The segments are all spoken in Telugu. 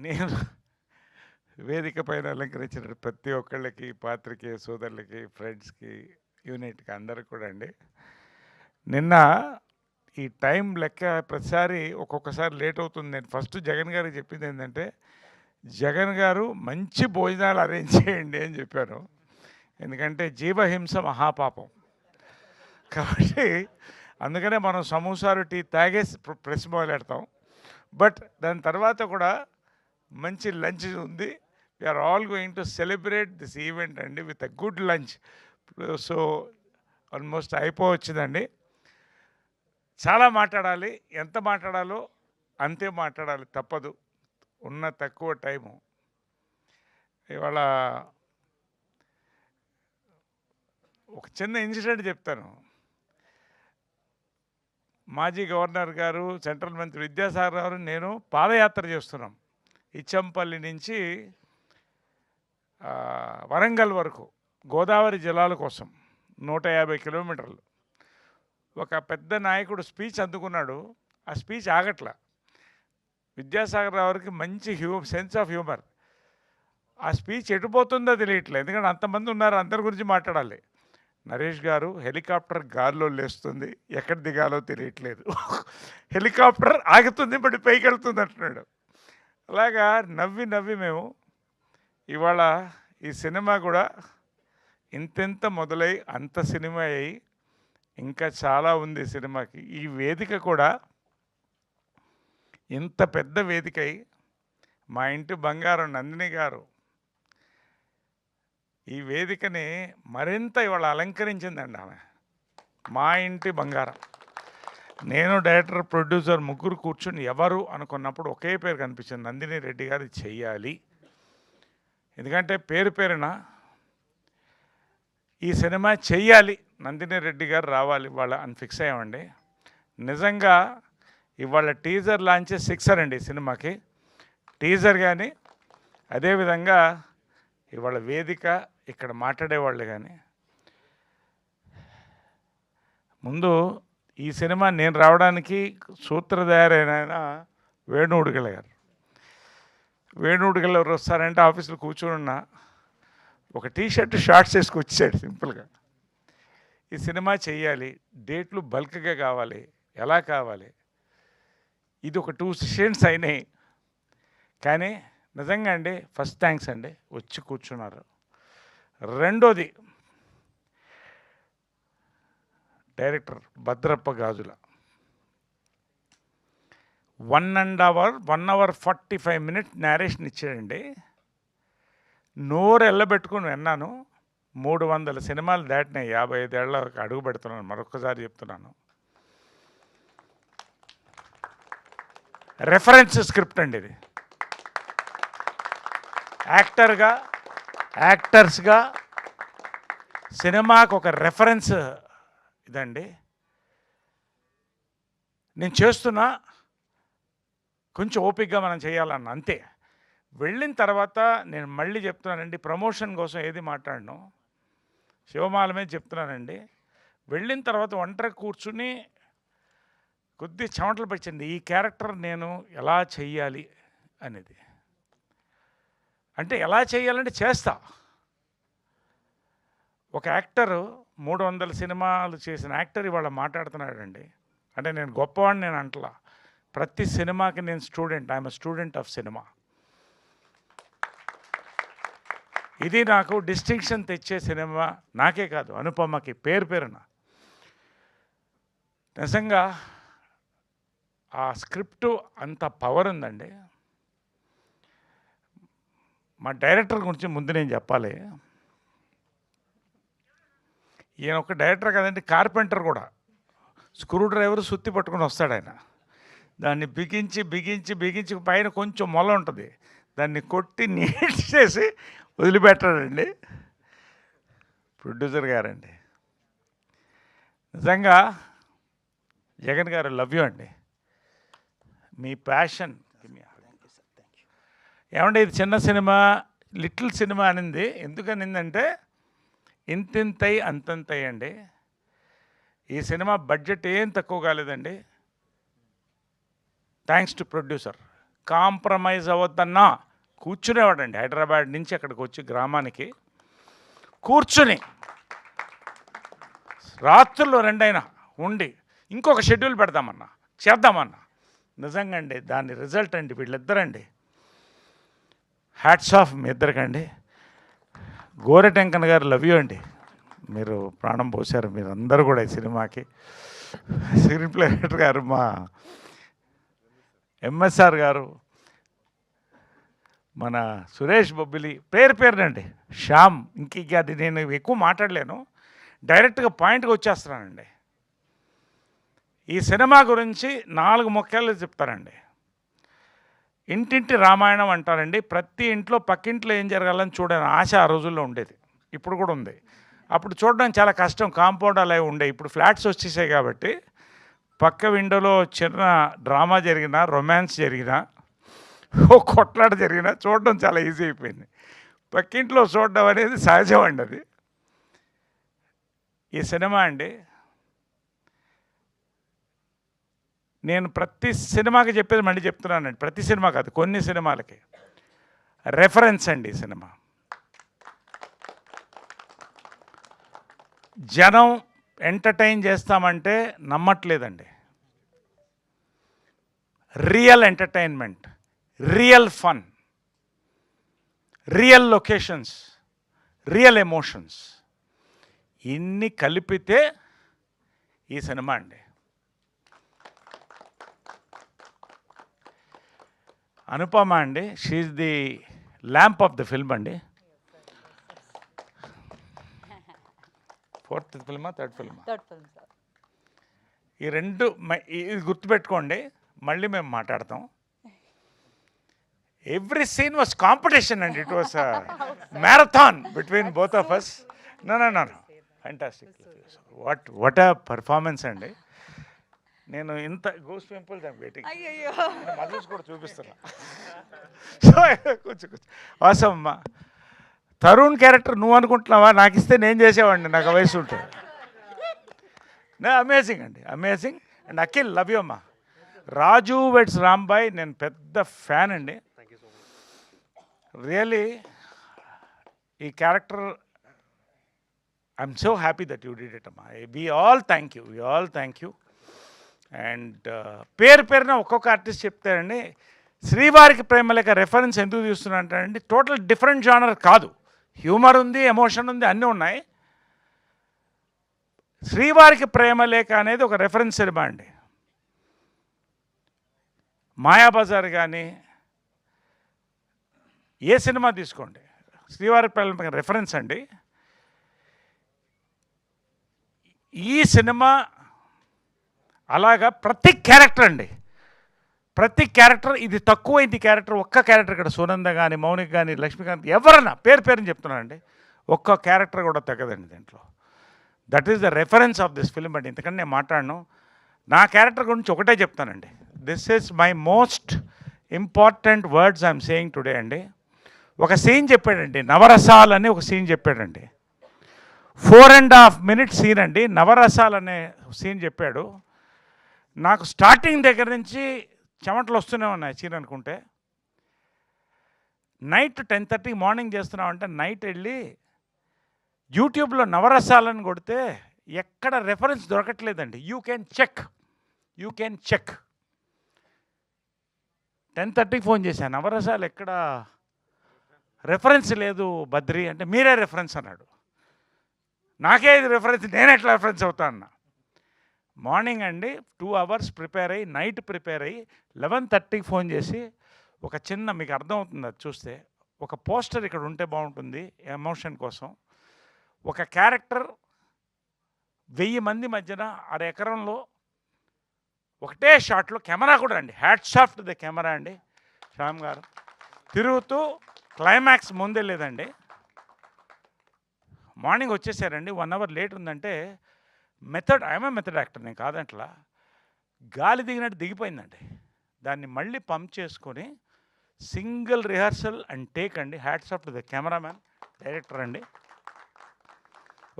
నేను వేదిక పైన అలంకరించిన ప్రతి ఒక్కళ్ళకి, పాత్రికేయ సోదరులకి, ఫ్రెండ్స్‌కి, యూనిట్‌కి అందరికి కూడా అండి. నిన్న ఈ టైం లెక్క ప్రతిసారి ఒక్కొక్కసారి లేట్ అవుతుంది. నేను ఫస్ట్ జగన్ గారికి చెప్పిందేంటంటే, జగన్ గారు మంచి భోజనాలు అరేంజ్ చేయండి అని చెప్పాను. ఎందుకంటే జీవహింస మహాపాపం. కాబట్టి అందుకనే మనం సమోసాలు, టీ తాగేసి ప్రెస్ మొదలెడతాం. బట్ దాని తర్వాత కూడా మంచి లంచ్ ఉంది. We are all going to celebrate this event అండి with a good lunch. So almost అయిపోవచ్చిందండి. చాలా మాట్లాడాలి. ఎంత మాట్లాడాలో అంతే మాట్లాడాలి, తప్పదు. ఉన్న తక్కువ టైము. ఇవాళ ఒక చిన్న ఇన్సిడెంట్ చెప్తాను. మాజీ గవర్నర్ గారు, సెంట్రల్ మంత్రి విద్యాసాగర్ గారు, నేను పాదయాత్ర చేస్తున్నాం ఇచ్చంపల్లి నుంచి వరంగల్ వరకు, గోదావరి జలాల కోసం 150 కిలోమీటర్లు. ఒక పెద్ద నాయకుడు స్పీచ్ అందుకున్నాడు. ఆ స్పీచ్ ఆగట్లా. విద్యాసాగర్ రావుకి మంచి సెన్స్ ఆఫ్ హ్యూమర్. ఆ స్పీచ్ ఎటుపోతుందో తెలియట్లేదు, ఎందుకంటే అంతమంది ఉన్నారు, అందరి గురించి మాట్లాడాలి. నరేష్ గారు, హెలికాప్టర్ గాల్లో లేస్తుంది, ఎక్కడ దిగాలో తెలియట్లేదు, హెలికాప్టర్ ఆగుతుంది బట్ పైకి వెళ్తుంది అంటున్నాడు. అలాగా నవ్వి నవ్వి మేము ఇవాళ ఈ సినిమా కూడా ఇంతెంత మొదలై అంత సినిమా అయ్యి ఇంకా చాలా ఉంది సినిమాకి. ఈ వేదిక కూడా ఇంత పెద్ద వేదిక అయి మా ఇంటి బంగారం నందిని గారు ఈ వేదికని మరింత ఇవాళ అలంకరించిందండి. ఆమె మా ఇంటి బంగారం. నేను డైరెక్టర్, ప్రొడ్యూసర్ ముగ్గురు కూర్చుని ఎవరు అనుకున్నప్పుడు ఒకే పేరు కనిపించింది, నందిని రెడ్డి గారు చెయ్యాలి. ఎందుకంటే పేరు పేరున ఈ సినిమా చెయ్యాలి, నందిని రెడ్డి గారు రావాలి ఇవాళ అని ఫిక్స్ అయ్యామండి. నిజంగా ఇవాళ టీజర్ లాంచ్ సిక్సర్ అండి సినిమాకి. టీజర్ కానీ, అదేవిధంగా ఇవాళ వేదిక, ఇక్కడ మాట్లాడేవాళ్ళు కానీ. ముందు ఈ సినిమా నేను రావడానికి సూత్రధారైన వేణుడుగల గారు. వేణుడుగల ఎవరు వస్తారంటే ఆఫీసులో కూర్చొని ఉన్న ఒక టీషర్ట్, షార్ట్స్ వేసుకు వచ్చాడు సింపుల్గా. ఈ సినిమా చెయ్యాలి, డేట్లు బల్క్గా కావాలి, ఎలా కావాలి. ఇది ఒక 2 సెషన్స్ అయినాయి. కానీ నిజంగా అండి ఫస్ట్ థ్యాంక్స్ అండి, వచ్చి కూర్చున్నారు. రెండోది డైరెక్టర్ భద్రప్ప గాజుల 1 hour 45 minutes నేరేషన్ ఇచ్చాడండి. నోరు ఎల్లబెట్టుకుని విన్నాను. 300 సినిమాలు దాటినాయి, 55 ఏళ్ళ అడుగు పెడుతున్నాను, మరొకసారి చెప్తున్నాను. రెఫరెన్స్ స్క్రిప్ట్ అండి ఇది. యాక్టర్స్గా సినిమాకు ఒక రెఫరెన్స్ ఇదండి. నేను చేస్తున్నా, కొంచెం ఓపికగా మనం చేయాలన్న అంతే. వెళ్ళిన తర్వాత నేను మళ్ళీ చెప్తున్నానండి, ప్రమోషన్ కోసం ఏది మాట్లాడను, శివమాల మీద చెప్తున్నానండి. వెళ్ళిన తర్వాత ఒంటరి కూర్చుని కొద్ది చెమటలు పట్టింది, ఈ క్యారెక్టర్ నేను ఎలా చెయ్యాలి అనేది. అంటే ఎలా చేయాలంటే చేస్తా. ఒక యాక్టరు 300 సినిమాలు చేసిన యాక్టర్ ఇవాళ మాట్లాడుతున్నాడండి. అంటే నేను గొప్పవాడిని నేను అంటలా. ప్రతి సినిమాకి నేను student, I'm a student of cinema. ఇది నాకు డిస్టింక్షన్ తెచ్చే సినిమా, నాకే కాదు అనుపమకి పేరు పేరున. నిజంగా ఆ స్క్రిప్టు అంత పవర్ ఉందండి. మా డైరెక్టర్ గురించి ముందు నేను చెప్పాలి. ఈయన ఒక డైరెక్టర్ కదండి, కార్పెంటర్ కూడా. స్క్రూ డ్రైవర్ సుత్తి పట్టుకొని వస్తాడు ఆయన. దాన్ని బిగించి బిగించి బిగించి పైన కొంచెం మొల ఉంటుంది, దాన్ని కొట్టి నీట్ చేసి వదిలిపెట్టాడండి ప్రొడ్యూసర్ గారండి. నిజంగా జగన్ గారు లవ్ యూ అండి. మీ ప్యాషన్ ఏమంటే ఇది చిన్న సినిమా, లిటిల్ సినిమా అనింది. ఎందుకనిందంటే ఇంతింతై అంతంతై అండి. ఈ సినిమా బడ్జెట్ ఏం తక్కువ కాలేదండి, థ్యాంక్స్ టు ప్రొడ్యూసర్. కాంప్రమైజ్ అవ్వద్దన్నా కూర్చునేవాడండి. హైదరాబాద్ నుంచి అక్కడికి వచ్చి గ్రామానికి కూర్చుని రాత్రుల్లో 2 అయినా ఉండి ఇంకొక షెడ్యూల్ పెడదామన్నా, చేద్దామన్నా. నిజంగా అండి దాని రిజల్ట్ అండి వీళ్ళిద్దరండి. హ్యాట్స్ ఆఫ్ మీ ఇద్దరికండి. గోరెటెంకన్ గారు లవ్ యూ అండి. మీరు ప్రాణం పోశారు మీరు అందరూ కూడా ఈ సినిమాకి. స్క్రీన్ ప్లే రైటర్ గారు మా ఎంఎస్ఆర్ గారు, మన సురేష్ బొబ్బిలి, పేరునండి, శ్యామ్. ఇంక అది నేను ఎక్కువ మాట్లాడలేను, డైరెక్ట్గా పాయింట్కి వచ్చేస్తున్నానండి. ఈ సినిమా గురించి 4 ముఖ్యాలు చెప్తానండి. ఇంటింటి రామాయణం అంటారండి. ప్రతి ఇంట్లో పక్కింట్లో ఏం జరగాలని చూడని ఆశ ఆ రోజుల్లో ఉండేది, ఇప్పుడు కూడా ఉంది. అప్పుడు చూడడం చాలా కష్టం, కాంపౌండ్ అలా ఉండే. ఇప్పుడు ఫ్లాట్స్ వచ్చేసాయి కాబట్టి పక్క విండోలో చిన్న డ్రామా జరిగినా, రొమాన్స్ జరిగినా, ఓ కొట్లాట జరిగినా చూడడం చాలా ఈజీ అయిపోయింది. పక్కింట్లో చూడడం అనేది సహజం అండి. అది ఈ సినిమా అండి. నేను ప్రతి సినిమాకి చెప్పేది మళ్ళీ చెప్తున్నానండి, ప్రతి సినిమా కాదు, కొన్ని సినిమాలకి రెఫరెన్స్ అండి ఈ సినిమా. జనం ఎంటర్టైన్ చేస్తామంటే నమ్మట్లేదండి. Real entertainment, real fun, real locations, real emotions ఇన్ని కలిపితే ఈ సినిమా అండి. అనుపమ అండి, she the lamp of the film అండి. 4th ఫిల్మా 3rd ఫిల్మా? ఈ 2 ఇది గుర్తుపెట్టుకోండి, మళ్ళీ మేము మాట్లాడతాం. Every scene was competition and it was marathon between both of us. No fantastic. What a performance అండి. నేను ఇంత goose pimples I'm waiting, muscles కూడా చూపిస్తున్నా. సో కొంచెం వాసం అమ్మా. తరుణ్ క్యారెక్టర్ నువ్వు అనుకుంటున్నావా? నాకు ఇస్తే నేను చేసేవాడిని, నాకు వయసు ఉంటే. అమేజింగ్ అండి, amazing. And Akhil love you అమ్మా. రాజు వెడ్స్ రాంబాయ్ నేను పెద్ద ఫ్యాన్ అండి. రియలీ ఈ character I'm so happy that you did it అమ్మా. We all thank you. And పేరున ఒక్కొక్క ఆర్టిస్ట్ చెప్తారండి. శ్రీవారికి ప్రేమలేఖ రెఫరెన్స్ ఎందుకు తీస్తున్నా అంటారండి, టోటల్ డిఫరెంట్ జానర్ కాదు, హ్యూమర్ ఉంది, ఎమోషన్ ఉంది, అన్నీ ఉన్నాయి. శ్రీవారికి ప్రేమలేఖ అనేది ఒక రెఫరెన్స్ సినిమా అండి. మాయాబజార్ కానీ ఏ సినిమా తీసుకోండి, శ్రీవారికి ప్రేమలేఖ రెఫరెన్స్ అండి. ఈ సినిమా అలాగా ప్రతి క్యారెక్టర్ అండి, ప్రతి క్యారెక్టర్. ఇది తక్కువైంది క్యారెక్టర్, ఒక్క క్యారెక్టర్ ఇక్కడ సునంద కానీ, మౌనిక కానీ, లక్ష్మీకాంత్, ఎవరన్నా పేరుని చెప్తున్నానండి, ఒక్క క్యారెక్టర్ కూడా తగ్గదండి దీంట్లో. That is the reference of this film అండి. ఇంతకని నేను మాట్లాడను. నా క్యారెక్టర్ గురించి ఒకటే చెప్తానండి. This is my most important words I'm saying today అండి. ఒక సీన్ చెప్పాడండి, నవరసాలు అని ఒక సీన్ చెప్పాడండి. 4.5 minutes సీన్ అండి, నవరసాలు అనే సీన్ చెప్పాడు. నాకు స్టార్టింగ్ దగ్గర నుంచి చెమటలు వస్తూనే ఉన్నాయి సీన్ అనుకుంటే. నైట్ 10:30 మార్నింగ్ చేస్తున్నామంటే నైట్ వెళ్ళి యూట్యూబ్లో నవరసాలను కొడితే ఎక్కడ రెఫరెన్స్ దొరకట్లేదండి. You can check. 10:30 ఫోన్ చేశాను, నవరసాలు ఎక్కడ రెఫరెన్స్ లేదు బద్రి అంటే, మీరే రెఫరెన్స్ అన్నాడు. నాకే ఇది రెఫరెన్స్, నేను ఎట్లా రెఫరెన్స్ అవుతా అన్నా. మార్నింగ్ అండి 2 hours ప్రిపేర్ అయ్యి, నైట్ ప్రిపేర్ అయ్యి 11:30 ఫోన్ చేసి ఒక చిన్న, మీకు అర్థమవుతుంది అది చూస్తే, ఒక పోస్టర్ ఇక్కడ ఉంటే బాగుంటుంది ఎమోషన్ కోసం. ఒక క్యారెక్టర్ 1000 మంది మధ్యన 1/2 ఎకరంలో ఒకటే షాట్లో, కెమెరా కూడా అండి, hats off to the camera అండి, శ్యామ్ గారు తిరుగుతూ క్లైమాక్స్ ముందే లేదండి. మార్నింగ్ వచ్చేసారండి, 1 hour లేట్ ఉందంటే method, I'm a method actor, నేను కాదంట్లా, గాలి దిగినట్టు దిగిపోయిందండి. దాన్ని మళ్ళీ పంప్ చేసుకొని సింగిల్ రిహార్సల్ అండ్ టేక్ అండి. Hats off to the cameraman, director అండి.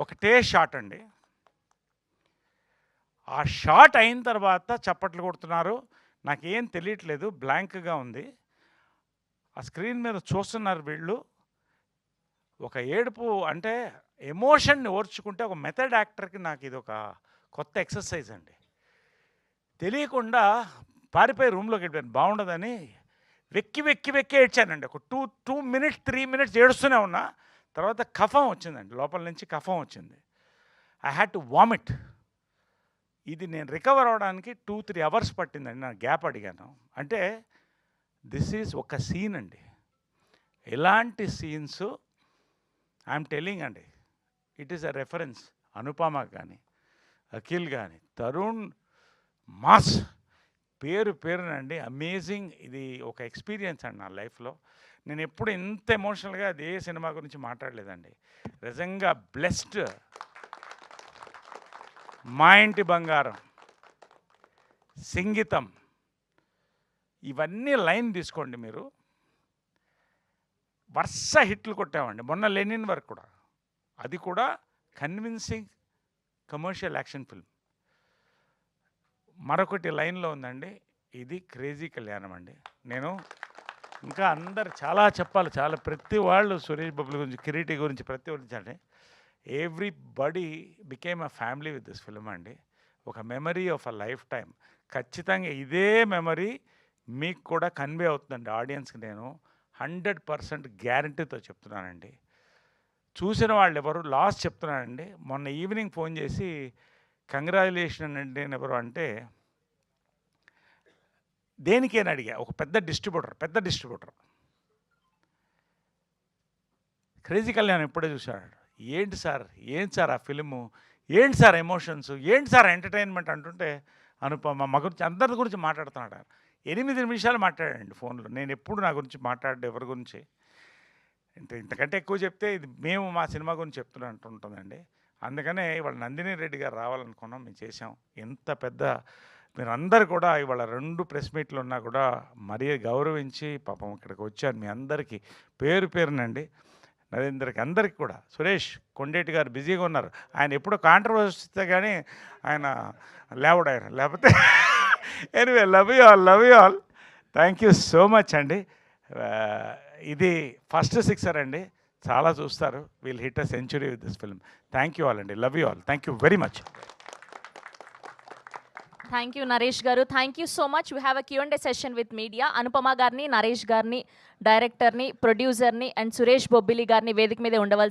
ఒకటే షాట్ అండి. ఆ షాట్ అయిన తర్వాత చప్పట్లు కొడుతున్నారు, నాకేం తెలియట్లేదు, బ్లాంక్గా ఉంది. ఆ స్క్రీన్ మీద చూస్తున్నారు వీళ్ళు. ఒక ఏడుపు అంటే ఎమోషన్ని ఓర్చుకుంటే ఒక మెథడ్ యాక్టర్కి నాకు ఇది ఒక కొత్త ఎక్సర్సైజ్ అండి. తెలియకుండా పారిపోయి రూమ్లోకి వెళ్ళిపోయాను, బాగుండదని వెక్కి వెక్కి వెక్కి ఏడ్చానండి. ఒక 2 మినిట్స్ 3 మినిట్స్ ఏడుస్తూనే ఉన్నా. తర్వాత కఫం వచ్చిందండి, లోపల నుంచి కఫం వచ్చింది. I had to vomit. ఇది నేను రికవర్ అవ్వడానికి 2-3 అవర్స్ పట్టిందండి. నా గ్యాప్ అడిగాను. అంటే దిస్ ఈజ్ ఒక సీన్ అండి. ఎలాంటి సీన్స్ ఐఎమ్ టెల్లింగ్ అండి, it is a reference. Anupama కానీ, అఖిల్ కానీ, తరుణ్ మాస్ పేరునండి అమేజింగ్. ఇది ఒక ఎక్స్పీరియన్స్ అండి నా లైఫ్లో. నేను ఎప్పుడు ఇంత ఎమోషనల్గా అది ఏ సినిమా గురించి మాట్లాడలేదండి. నిజంగా బ్లెస్డ్. మా ఇంటి బంగారం, సింగీతం, ఇవన్నీ లైన్ తీసుకోండి మీరు, వరుస హిట్లు కొట్టామండి. మొన్న లెనిన్ వరకు కూడా, అది కూడా కన్విన్సింగ్ కమర్షియల్ యాక్షన్ ఫిల్మ్. మరొకటి లైన్లో ఉందండి, ఇది క్రేజీ కళ్యాణం అండి. నేను ఇంకా అందరు చాలా చెప్పాలి, చాలా ప్రతి వాళ్ళు సురేష్ బాబు గురించి, కిరీటి గురించి, ప్రతి గురించి అంటే everybody became a family with this film అండి. ఒక memory of a life time. ఖచ్చితంగా ఇదే మెమరీ మీకు కూడా కన్వే అవుతుందండి ఆడియన్స్కి. నేను 100% గ్యారంటీతో చెప్తున్నానండి. చూసిన వాళ్ళు ఎవరు, లాస్ట్ చెప్తున్నానండి, మొన్న ఈవినింగ్ ఫోన్ చేసి కంగ్రాచులేషన్ అండి ఎవరు అంటే, దేనికేని అడిగా. ఒక పెద్ద డిస్ట్రిబ్యూటర్ క్రేజీ కళ్యాణ్ ఇప్పుడే చూశాడు. ఏంటి సార్ ఆ ఫిలిము, ఏంటి సార్ ఎమోషన్స్, ఏంటి సార్ ఎంటర్టైన్మెంట్ అంటుంటే, అనుపమ మా గురించి అందరి గురించి మాట్లాడుతున్నాడు. 8 నిమిషాలు మాట్లాడండి ఫోన్లో. నేను ఎప్పుడు నా గురించి మాట్లాడే ఎవరి గురించి అంటే ఇంతకంటే ఎక్కువ చెప్తే ఇది మేము మా సినిమా గురించి చెప్తున్నట్టు ఉంటుందండి. అందుకనే ఇవాళ నందిని రెడ్డి గారు రావాలనుకున్నాం, మేము చేసాం. ఎంత పెద్ద మీరందరూ కూడా ఇవాళ 2 ప్రెస్ మీట్లు ఉన్నా కూడా మరీ గౌరవించి పాపం ఇక్కడికి వచ్చారు. మీ అందరికీ పేరునండి, నరేంద్రకి, అందరికి కూడా. సురేష్ కొండేటి గారు బిజీగా ఉన్నారు. ఆయన ఎప్పుడో కాంట్రవర్సీ వస్తే కానీ ఆయన లేవడాయన, లేకపోతే anyway love you all. Thank you so much అండి. ఇది ఫస్ట్ సిక్సర్ అండి, చాలా చూస్తారు. Will hit a century with this film. Thank you all అండి, love you all, thank you very much. Thank you Naresh garu, thank you so much. We have a Q&A session with media. Anupama గారిని, నరేష్ గారిని, డైరెక్టర్ని, ప్రొడ్యూసర్ని అండ్ సురేష్ బొబ్బిలి గారిని వేదిక మీద ఉండవలసి